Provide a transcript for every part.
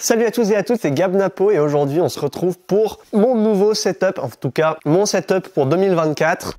Salut à tous et à toutes, c'est Gab Napo et aujourd'hui on se retrouve pour mon nouveau setup, en tout cas mon setup pour 2024.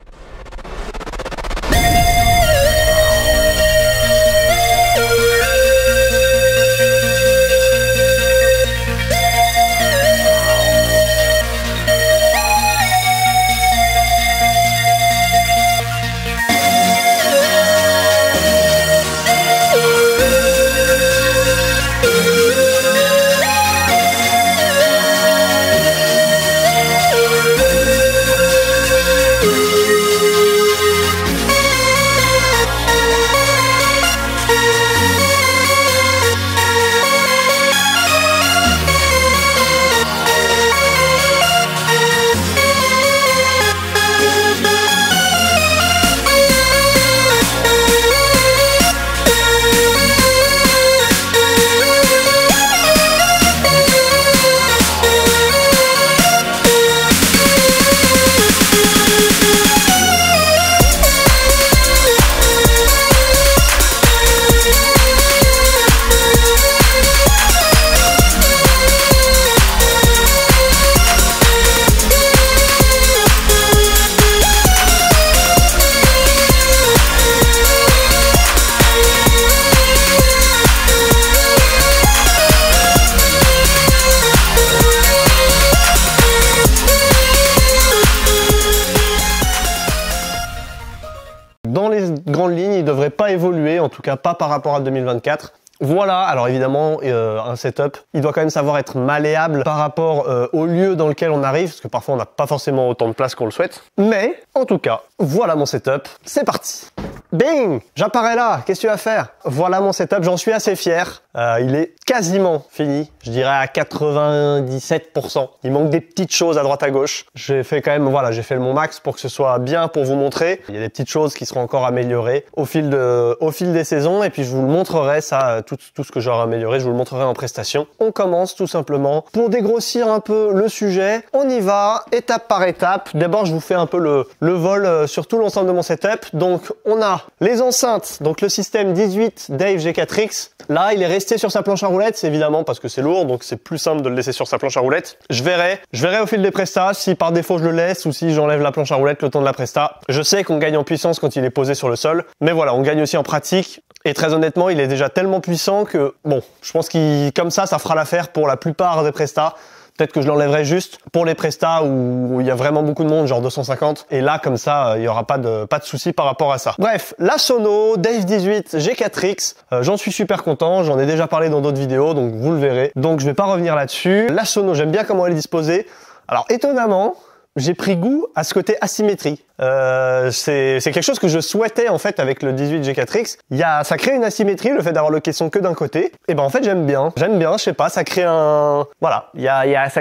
Dans les grandes lignes, il ne devrait pas évoluer, en tout cas pas par rapport à 2024. Voilà, alors évidemment, un setup, il doit quand même savoir être malléable par rapport au lieu dans lequel on arrive, parce que parfois on n'a pas forcément autant de place qu'on le souhaite. Mais, en tout cas, voilà mon setup, c'est parti. Bing! J'apparais là, qu'est-ce que tu vas faire? Voilà mon setup, j'en suis assez fier. Il est quasiment fini, je dirais à 97%. Il manque des petites choses à droite à gauche. J'ai fait quand même, voilà, j'ai fait mon max pour que ce soit bien pour vous montrer. Il y a des petites choses qui seront encore améliorées au fil des saisons et puis je vous le montrerai ça, tout ce que j'aurai amélioré, je vous le montrerai en prestation. On commence tout simplement. Pour dégrossir un peu le sujet, on y va étape par étape. D'abord, je vous fais un peu le vol sur tout l'ensemble de mon setup. Donc, on a les enceintes, donc le système 18 Dave G4X. Là, il est resté sur sa planche à roulettes, c'est évidemment parce que c'est lourd, donc c'est plus simple de le laisser sur sa planche à roulettes. Je verrai au fil des prestats si par défaut je le laisse ou si j'enlève la planche à roulettes le temps de la presta. Je sais qu'on gagne en puissance quand il est posé sur le sol, mais voilà, on gagne aussi en pratique. Et très honnêtement, il est déjà tellement puissant que, bon, je pense qu'il, comme ça fera l'affaire pour la plupart des prestats. Peut-être que je l'enlèverai juste pour les prestats où il y a vraiment beaucoup de monde, genre 250. Et là, comme ça, il n'y aura pas de souci par rapport à ça. Bref, la sono Dave 18 G4X, j'en suis super content. J'en ai déjà parlé dans d'autres vidéos, donc vous le verrez. Donc je vais pas revenir là-dessus. La sono, j'aime bien comment elle est disposée. Alors étonnamment, j'ai pris goût à ce côté asymétrie. C'est quelque chose que je souhaitais en fait avec le 18 G4X. Ça crée une asymétrie, le fait d'avoir le caisson que d'un côté. Et ben en fait j'aime bien, je sais pas, ça crée ça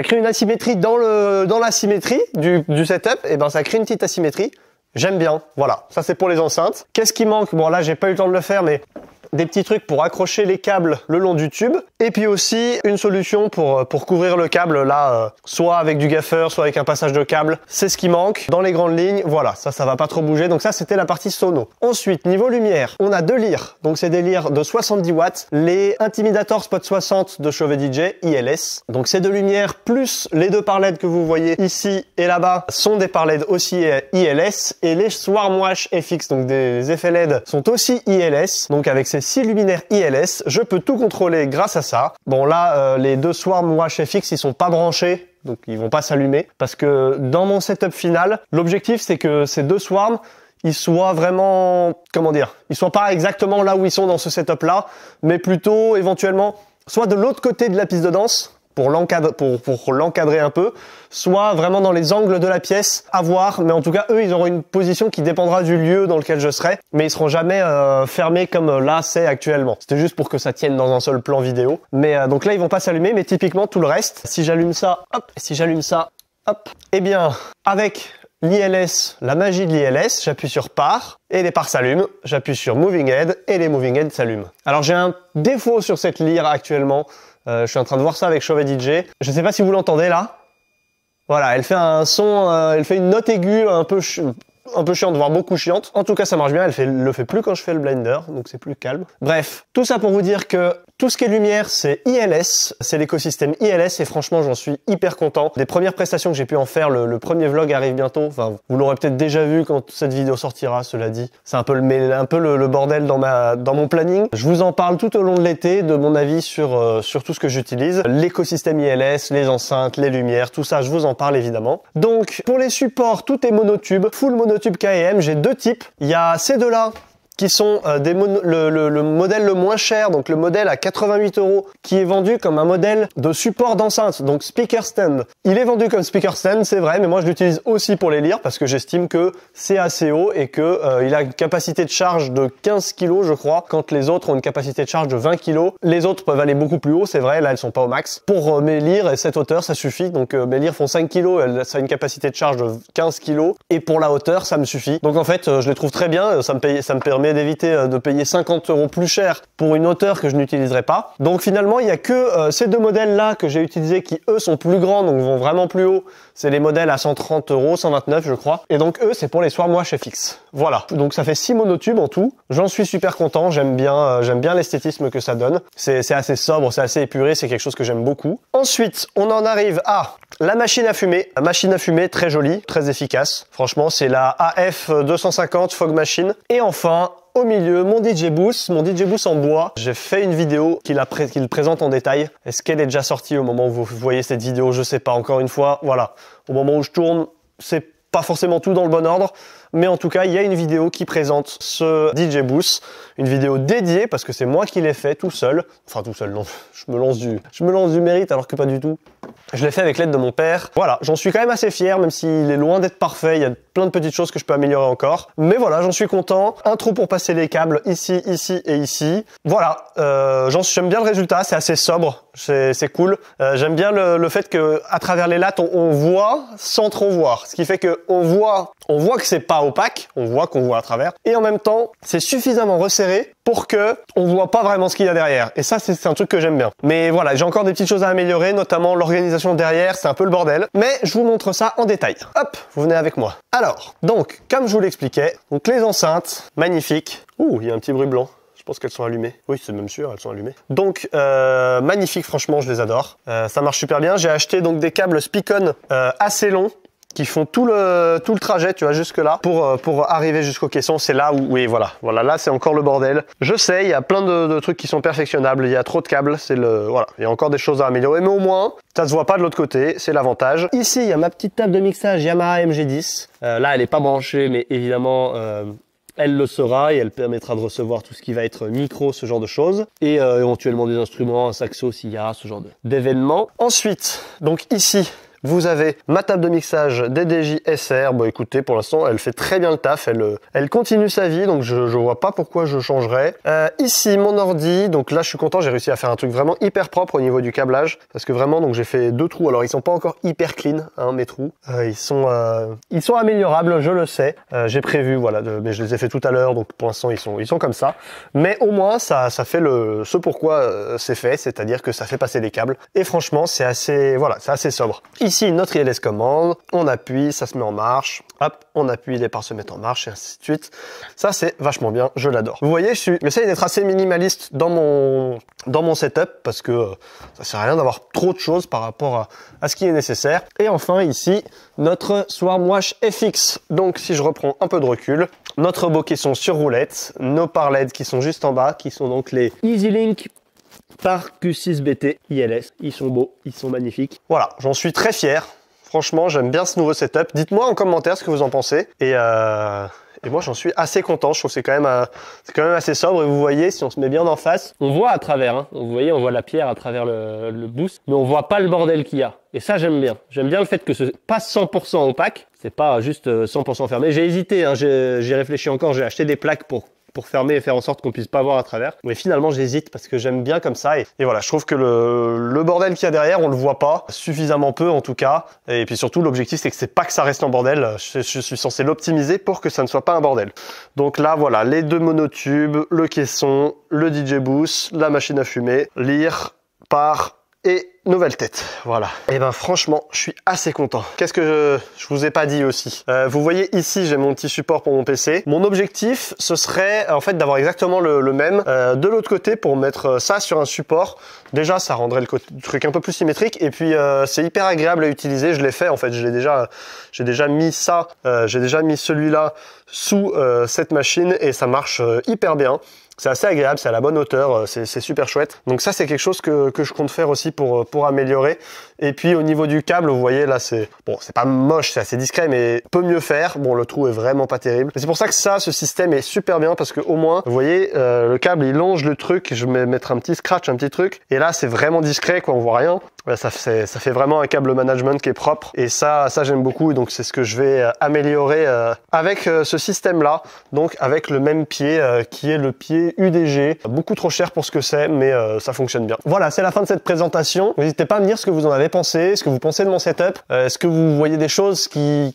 crée une asymétrie dans l'asymétrie du setup. Et ben ça crée une petite asymétrie. J'aime bien, voilà. Ça c'est pour les enceintes. Qu'est-ce qui manque? Bon là j'ai pas eu le temps de le faire, mais des petits trucs pour accrocher les câbles le long du tube et puis aussi une solution pour couvrir le câble là, soit avec du gaffeur, soit avec un passage de câble. C'est ce qui manque dans les grandes lignes. Voilà, ça va pas trop bouger. Donc ça c'était la partie sono. Ensuite niveau lumière, on a deux lyres. Donc c'est des lyres de 70 watts, les Intimidator Spot 60 de Chauvet DJ ILS. Donc ces deux lumières plus les deux par LED que vous voyez ici et là-bas sont des par LED aussi ILS et les Swarmwash FX, donc des effets LED, sont aussi ILS. Donc avec ces 6 luminaires ILS, je peux tout contrôler grâce à ça. Bon là, les deux Swarmwash FX, ils sont pas branchés, donc ils vont pas s'allumer, parce que dans mon setup final, l'objectif c'est que ces deux Swarms, ils soient vraiment, comment dire, ils soient pas exactement là où ils sont dans ce setup là, mais plutôt éventuellement soit de l'autre côté de la piste de danse, pour l'encadrer un peu, soit vraiment dans les angles de la pièce, à voir, mais en tout cas eux ils auront une position qui dépendra du lieu dans lequel je serai, mais ils seront jamais fermés comme là c'est actuellement. C'était juste pour que ça tienne dans un seul plan vidéo, mais donc là ils vont pas s'allumer, mais typiquement tout le reste, si j'allume ça, hop, si j'allume ça, hop, et bien avec l'ILS, la magie de l'ILS, j'appuie sur Par et les pars s'allument, j'appuie sur Moving Head et les Moving Head s'allument. Alors j'ai un défaut sur cette lyre actuellement, je suis en train de voir ça avec Chauvet DJ. Je sais pas si vous l'entendez là. Voilà, elle fait un son, elle fait une note aiguë un peu un peu chiante, voire beaucoup chiante. En tout cas, ça marche bien. Elle le fait plus quand je fais le Blender, donc c'est plus calme. Bref, tout ça pour vous dire que tout ce qui est lumière, c'est ILS, c'est l'écosystème ILS et franchement, j'en suis hyper content. Des premières prestations que j'ai pu en faire, le premier vlog arrive bientôt. Enfin, vous l'aurez peut-être déjà vu quand cette vidéo sortira, cela dit. C'est un peu le bordel dans mon planning. Je vous en parle tout au long de l'été, de mon avis sur tout ce que j'utilise. L'écosystème ILS, les enceintes, les lumières, tout ça, je vous en parle évidemment. Donc, pour les supports, tout est monotube, full monotube KM. J'ai deux types. Il y a ces deux-là, qui sont le modèle le moins cher, donc le modèle à 88 €, qui est vendu comme un modèle de support d'enceinte, donc speaker stand. Il est vendu comme speaker stand, c'est vrai, mais moi je l'utilise aussi pour les lyres parce que j'estime que c'est assez haut et que il a une capacité de charge de 15 kg, je crois, quand les autres ont une capacité de charge de 20 kg. Les autres peuvent aller beaucoup plus haut, c'est vrai, là elles sont pas au max. Pour mes lyres et cette hauteur, ça suffit. Donc mes lyres font 5 kg, ça a une capacité de charge de 15 kg et pour la hauteur, ça me suffit. Donc en fait, je les trouve très bien, ça me permet d'éviter de payer 50 € plus cher pour une hauteur que je n'utiliserai pas. Donc finalement, il y a que ces deux modèles là que j'ai utilisés qui eux sont plus grands, donc vont vraiment plus haut. C'est les modèles à 130 €, 129 je crois. Et donc eux, c'est pour les soirs moi chez Fix. Voilà. Donc ça fait 6 monotubes en tout. J'en suis super content. J'aime bien l'esthétisme que ça donne. C'est assez sobre, c'est assez épuré. C'est quelque chose que j'aime beaucoup. Ensuite, on en arrive à la machine à fumer. La machine à fumer très jolie, très efficace. Franchement, c'est la AF 250 Fog Machine. Et enfin, au milieu, mon DJ Boost en bois. J'ai fait une vidéo qui le présente en détail. Est-ce qu'elle est déjà sortie au moment où vous voyez cette vidéo? Je sais pas. Encore une fois, voilà. Au moment où je tourne, c'est pas forcément tout dans le bon ordre. Mais en tout cas, il y a une vidéo qui présente ce DJ Boost, une vidéo dédiée parce que c'est moi qui l'ai fait tout seul. Enfin tout seul, non, je me lance du mérite alors que pas du tout. Je l'ai fait avec l'aide de mon père. Voilà, j'en suis quand même assez fier, même s'il est loin d'être parfait. Il y a plein de petites choses que je peux améliorer encore. Mais voilà, j'en suis content. Un trou pour passer les câbles ici, ici et ici. Voilà, j'aime bien le résultat, c'est assez sobre, c'est cool. J'aime bien le fait que à travers les lattes, on voit sans trop voir. Ce qui fait que on voit que c'est pas opaque, on voit qu'on voit à travers. Et en même temps, c'est suffisamment resserré pour que on voit pas vraiment ce qu'il y a derrière. Et ça, c'est un truc que j'aime bien. Mais voilà, j'ai encore des petites choses à améliorer, notamment l'organisation derrière, c'est un peu le bordel. Mais je vous montre ça en détail. Hop, vous venez avec moi. Alors, donc, comme je vous l'expliquais, donc les enceintes, magnifiques. Ouh, il y a un petit bruit blanc. Je pense qu'elles sont allumées. Oui, c'est même sûr, elles sont allumées. Donc, magnifique, franchement, je les adore. Ça marche super bien. J'ai acheté donc des câbles Spicon assez longs, qui font tout le trajet, tu vois, jusque là, pour arriver jusqu'au caisson. C'est là où, oui, voilà, là, c'est encore le bordel. Je sais, il y a plein de trucs qui sont perfectionnables. Il y a trop de câbles, voilà, il y a encore des choses à améliorer, mais au moins, ça se voit pas de l'autre côté, c'est l'avantage. Ici, il y a ma petite table de mixage Yamaha MG10. Là, elle est pas branchée, mais évidemment, elle le sera et elle permettra de recevoir tout ce qui va être micro, ce genre de choses. Et éventuellement des instruments, un saxo s'il y a ce genre d'événements. Ensuite, donc ici, vous avez ma table de mixage DDJ SR. Bon, écoutez, pour l'instant, elle fait très bien le taf. Elle continue sa vie, donc je vois pas pourquoi je changerais. Ici, mon ordi. Donc là, je suis content. J'ai réussi à faire un truc vraiment hyper propre au niveau du câblage, parce que vraiment, donc j'ai fait 2 trous. Alors, ils sont pas encore hyper clean, hein, mes trous. Ils sont améliorables, je le sais. J'ai prévu, voilà, mais je les ai fait tout à l'heure, donc pour l'instant, ils sont comme ça. Mais au moins, ça fait ce pourquoi c'est fait, c'est-à-dire que ça fait passer les câbles. Et franchement, c'est assez sobre. Ici, notre ILS commande, on appuie, ça se met en marche, hop, on appuie, les parts se mettent en marche, et ainsi de suite. Ça, c'est vachement bien, je l'adore. Vous voyez, j'essaye d'être assez minimaliste dans mon setup, parce que ça sert à rien d'avoir trop de choses par rapport à ce qui est nécessaire. Et enfin, ici, notre Swarmwash FX. Donc, si je reprends un peu de recul, notre beau caisson sur roulette, nos par LED qui sont juste en bas, qui sont donc les EasyLink par Q6BT ILS. Ils sont beaux, ils sont magnifiques. Voilà, j'en suis très fier. Franchement, j'aime bien ce nouveau setup. Dites-moi en commentaire ce que vous en pensez. Et moi, j'en suis assez content. Je trouve que c'est quand même assez sobre. Et vous voyez, si on se met bien en face, on voit à travers. Hein. Vous voyez, on voit la pierre à travers le boost. Mais on voit pas le bordel qu'il y a. Et ça, j'aime bien. J'aime bien le fait que ce pas 100% opaque. C'est pas juste 100% fermé. J'ai hésité, hein. J'ai réfléchi encore. J'ai acheté des plaques pour fermer et faire en sorte qu'on puisse pas voir à travers. Mais finalement, j'hésite parce que j'aime bien comme ça. Et voilà, je trouve que le bordel qu'il y a derrière, on le voit pas. Suffisamment peu, en tout cas. Et puis surtout, l'objectif, c'est que c'est pas que ça reste en bordel. Je suis censé l'optimiser pour que ça ne soit pas un bordel. Donc là, voilà, les 2 monotubes, le caisson, le DJ Boost, la machine à fumer, lyre, par et nouvelle tête. Voilà. Et ben franchement, je suis assez content. Qu'est-ce que je vous ai pas dit aussi? Vous voyez ici, j'ai mon petit support pour mon PC. Mon objectif, ce serait en fait d'avoir exactement le même de l'autre côté pour mettre ça sur un support. Déjà, ça rendrait le truc un peu plus symétrique. Et puis, c'est hyper agréable à utiliser. Je l'ai fait en fait. J'ai déjà mis ça. J'ai déjà mis celui-là sous cette machine et ça marche hyper bien. C'est assez agréable, c'est à la bonne hauteur, c'est super chouette. Donc ça, c'est quelque chose que je compte faire aussi pour améliorer. Et puis au niveau du câble, vous voyez là, c'est bon, c'est pas moche, c'est assez discret, mais peut mieux faire. Bon, le trou est vraiment pas terrible. C'est pour ça que ce système est super bien parce que au moins, vous voyez, le câble il longe le truc. Je vais mettre un petit scratch, un petit truc. Et là, c'est vraiment discret, quoi, on voit rien. Ça fait vraiment un câble management qui est propre. Et ça j'aime beaucoup. Et donc c'est ce que je vais améliorer avec ce système-là. Donc avec le même pied qui est le pied UDG, beaucoup trop cher pour ce que c'est, mais ça fonctionne bien. Voilà, c'est la fin de cette présentation. N'hésitez pas à me dire ce que vous en avez pensé, ce que vous pensez de mon setup. Est-ce que vous voyez des choses qui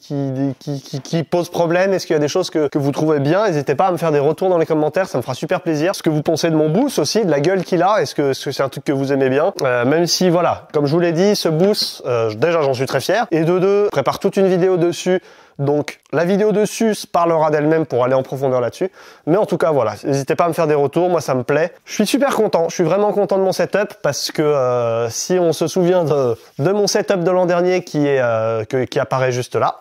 posent problème? Est-ce qu'il y a des choses que vous trouvez bien? N'hésitez pas à me faire des retours dans les commentaires, ça me fera super plaisir. Ce que vous pensez de mon boost aussi, de la gueule qu'il a, est-ce que c'est un truc que vous aimez bien? Même si, voilà, comme je vous l'ai dit, ce boost, déjà j'en suis très fier. Et de deux, je prépare toute une vidéo dessus. Donc la vidéo dessus parlera d'elle-même pour aller en profondeur là-dessus. Mais en tout cas, voilà, n'hésitez pas à me faire des retours, moi ça me plaît. Je suis super content, je suis vraiment content de mon setup parce que si on se souvient de mon setup de l'an dernier qui apparaît juste là,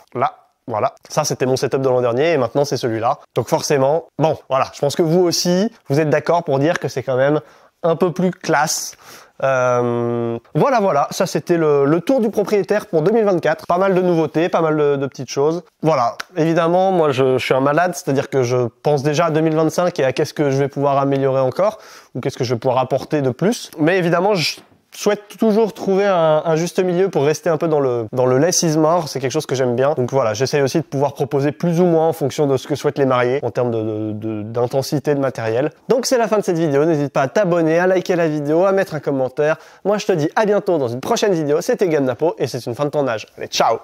voilà, ça c'était mon setup de l'an dernier et maintenant c'est celui-là. Donc forcément, bon, voilà, je pense que vous aussi, vous êtes d'accord pour dire que c'est quand même un peu plus classe. Voilà, ça c'était le tour du propriétaire pour 2024. Pas mal de nouveautés, pas mal de petites choses. Voilà, évidemment, moi je suis un malade, c'est-à-dire que je pense déjà à 2025 et à qu'est-ce que je vais pouvoir améliorer encore, ou qu'est-ce que je vais pouvoir apporter de plus. Mais évidemment, je souhaite toujours trouver un juste milieu pour rester un peu dans le less is more, c'est quelque chose que j'aime bien. Donc voilà, j'essaye aussi de pouvoir proposer plus ou moins en fonction de ce que souhaitent les mariés en termes d'intensité de matériel. Donc c'est la fin de cette vidéo, n'hésite pas à t'abonner, à liker la vidéo, à mettre un commentaire. Moi je te dis à bientôt dans une prochaine vidéo, c'était GameNapo et c'est une fin de tournage. Allez, ciao!